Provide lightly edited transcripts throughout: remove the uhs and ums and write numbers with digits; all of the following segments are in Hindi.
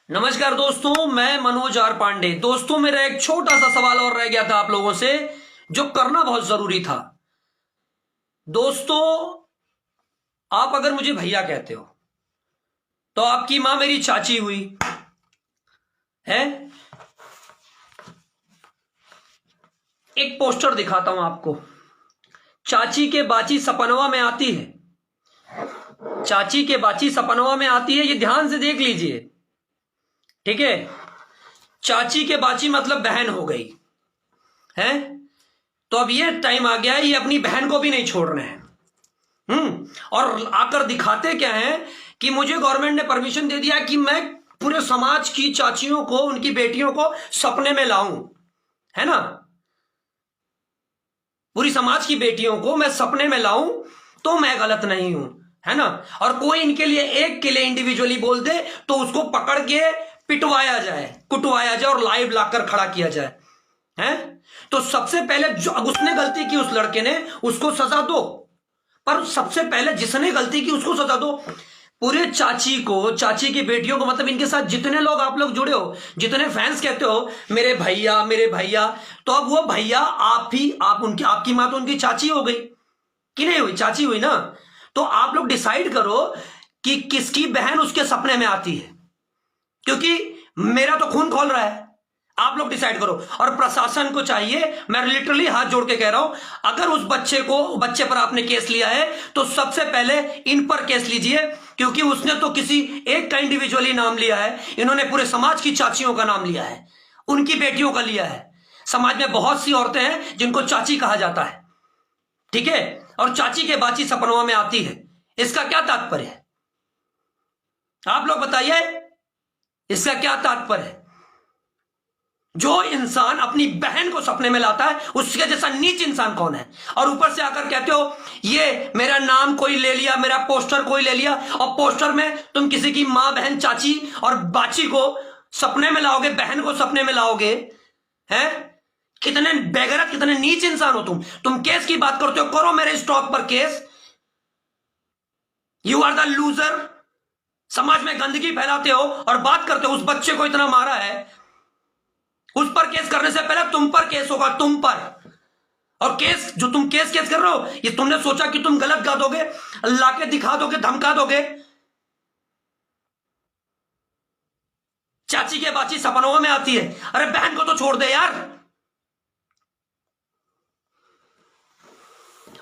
नमस्कार दोस्तों, मैं मनोज आर पांडे। दोस्तों, मेरा एक छोटा सा सवाल और रह गया था आप लोगों से, जो करना बहुत जरूरी था। दोस्तों, आप अगर मुझे भैया कहते हो तो आपकी मां मेरी चाची हुई है। एक पोस्टर दिखाता हूं आपको। चाची के बाची सपनवा में आती है, चाची के बाची सपनवा में आती है। ये ध्यान से देख लीजिए, ठीक है। चाची के बाची मतलब बहन हो गई है। तो अब ये टाइम आ गया है, ये अपनी बहन को भी नहीं छोड़ रहे हैं। और आकर दिखाते क्या है कि मुझे गवर्नमेंट ने परमिशन दे दिया कि मैं पूरे समाज की चाचियों को, उनकी बेटियों को सपने में लाऊं, है ना। पूरी समाज की बेटियों को मैं सपने में लाऊं तो मैं गलत नहीं हूं, है ना। और कोई इनके लिए एक के लिए इंडिविजुअली बोल दे तो उसको पकड़ के पिटवाया जाए, कुटवाया जाए और लाइव लाकर खड़ा किया जाए, हैं। तो सबसे पहले जो उसने गलती की, उस लड़के ने, उसको सजा दो। पर सबसे पहले जिसने गलती की उसको सजा दो। पूरे चाची को, चाची की बेटियों को, मतलब इनके साथ जितने लोग आप लोग जुड़े हो, जितने फैंस कहते हो मेरे भैया मेरे भैया, तो अब वो भैया आपकी मां तो उनकी चाची हो गई कि नहीं हुई? चाची हुई ना। तो आप लोग डिसाइड करो कि किसकी बहन उसके सपने में आती है, क्योंकि मेरा तो खून खोल रहा है। आप लोग डिसाइड करो। और प्रशासन को चाहिए, मैं लिटरली हाथ जोड़ के कह रहा हूं, अगर उस बच्चे पर आपने केस लिया है तो सबसे पहले इन पर केस लीजिए, क्योंकि उसने तो किसी एक का इंडिविजुअली नाम लिया है, इन्होंने पूरे समाज की चाचियों का नाम लिया है, उनकी बेटियों का लिया है। समाज में बहुत सी औरतें हैं जिनको चाची कहा जाता है, ठीक है। और चाची के बाची सपनों में आती है, इसका क्या तात्पर्य है? आप लोग बताइए, इसका क्या तात्पर्य है? जो इंसान अपनी बहन को सपने में लाता है, उसके जैसा नीच इंसान कौन है? और ऊपर से आकर कहते हो ये मेरा नाम कोई ले लिया, मेरा पोस्टर कोई ले लिया, और पोस्टर में तुम किसी की मां, बहन, चाची और बाची को सपने में लाओगे, बहन को सपने में लाओगे, हैं? कितने बेगैरत, कितने नीच इंसान हो तुम केस की बात करते हो, करो मेरे स्टॉक पर case. You are the loser. समाज में गंदगी फैलाते हो और बात करते हो उस बच्चे को इतना मारा है, उस पर केस करने से पहले तुम पर केस होगा, तुम पर। और केस जो तुम केस कर रहे हो, ये तुमने सोचा कि तुम गलत गा दोगे, लाके दिखा दोगे, धमका दोगे। चाची के बाची सपनों में आती है, अरे बहन को तो छोड़ दे यार।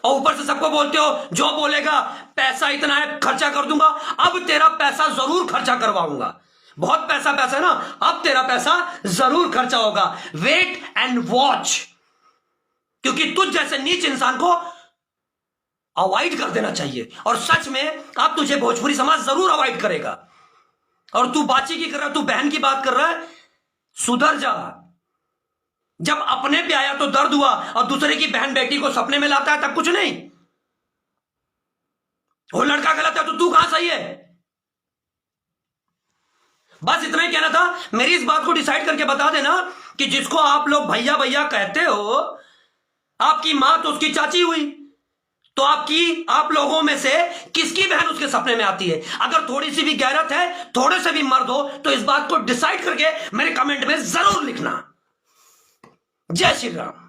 और ऊपर से सबको बोलते हो जो बोलेगा पैसा इतना है खर्चा कर दूंगा। अब तेरा पैसा जरूर खर्चा करवाऊंगा, बहुत पैसा है ना, अब तेरा पैसा जरूर खर्चा होगा। वेट एंड वॉच, क्योंकि तुझ जैसे नीच इंसान को अवॉइड कर देना चाहिए। और सच में अब तुझे भोजपुरी समाज जरूर अवॉइड करेगा। और तू बाची की कर रहा है, तू बहन की बात कर रहा है, सुधर जा। जब अपने पे आया तो दर्द हुआ, और दूसरे की बहन बेटी को सपने में लाता है तब कुछ नहीं। वो लड़का गलत है तो तू कहां सही है? बस इतना ही कहना था। मेरी इस बात को डिसाइड करके बता देना कि जिसको आप लोग भैया भैया कहते हो, आपकी मां तो उसकी चाची हुई, तो आप लोगों में से किसकी बहन उसके सपने में आती है? अगर थोड़ी सी भी गैरत है, थोड़े से भी मर्द हो, तो इस बात को डिसाइड करके मेरे कमेंट में जरूर लिखना। जय श्री राम।